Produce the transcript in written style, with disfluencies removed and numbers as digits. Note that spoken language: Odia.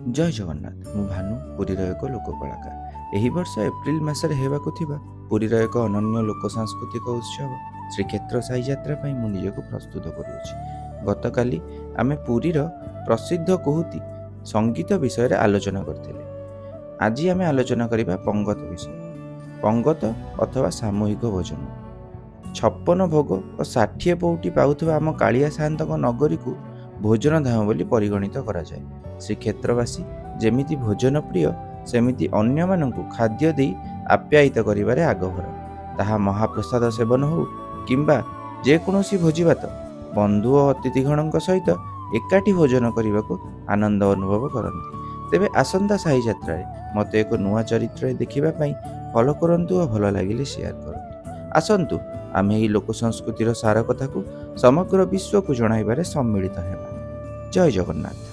ଜୟ ଜଗନ୍ନାଥ। ମୁଁ ଭାନୁ, ପୁରୀର ଏକ ଲୋକ କଳାକାର। ଏହି ବର୍ଷ ଏପ୍ରିଲ ମାସରେ ହେବାକୁ ଥିବା ପୁରୀର ଏକ ଅନନ୍ୟ ଲୋକ ସାଂସ୍କୃତିକ ଉତ୍ସବ ଶ୍ରୀକ୍ଷେତ୍ର ସାହି ଯାତ୍ରା ପାଇଁ ମୁଁ ନିଜକୁ ପ୍ରସ୍ତୁତ କରୁଅଛି। ଗତକାଲି ଆମେ ପୁରୀର ପ୍ରସିଦ୍ଧ କୁହୁତି ସଙ୍ଗୀତ ବିଷୟରେ ଆଲୋଚନା କରିଥିଲେ। ଆଜି ଆମେ ଆଲୋଚନା କରିବା ପଙ୍ଗତ ବିଷୟ। ପଙ୍ଗତ ଅଥବା ସାମୂହିକ ଭୋଜନ। 56 ଭୋଗ ଓ 60 ପଉଟି ପାଉଥିବା ଆମ କାଳିଆ ସାଆନ୍ତଙ୍କ ନଗରୀକୁ ଭୋଜନ ଧାମ ବୋଲି ପରିଗଣିତ କରାଯାଏ। ଶ୍ରୀକ୍ଷେତ୍ରବାସୀ ଯେମିତି ଭୋଜନ ପ୍ରିୟ, ସେମିତି ଅନ୍ୟମାନଙ୍କୁ ଖାଦ୍ୟ ଦେଇ ଆପ୍ୟାୟିତ କରିବାରେ ଆଗଭର। ତାହା ମହାପ୍ରସାଦ ସେବନ ହେଉ କିମ୍ବା ଯେକୌଣସି ଭୋଜିଭାତ, ବନ୍ଧୁ ଓ ଅତିଥିଗଣଙ୍କ ସହିତ ଏକାଠି ଭୋଜନ କରିବାକୁ ଆନନ୍ଦ ଅନୁଭବ କରନ୍ତି। ତେବେ ଆସନ୍ତା ସାହି ଯାତ୍ରାରେ ମୋତେ ଏକ ନୂଆ ଚରିତ୍ରରେ ଦେଖିବା ପାଇଁ ଫଲୋ କରନ୍ତୁ ଓ ଭଲ ଲାଗିଲେ ସେୟାର କରନ୍ତୁ। ଆସନ୍ତୁ ଆମେ ଏହି ଲୋକ ସଂସ୍କୃତିର ସାର କଥାକୁ ସମଗ୍ର ବିଶ୍ୱକୁ ଜଣାଇବାରେ ସମ୍ମିଳିତ ହେବା। ଜୟ ଜଗନ୍ନାଥ।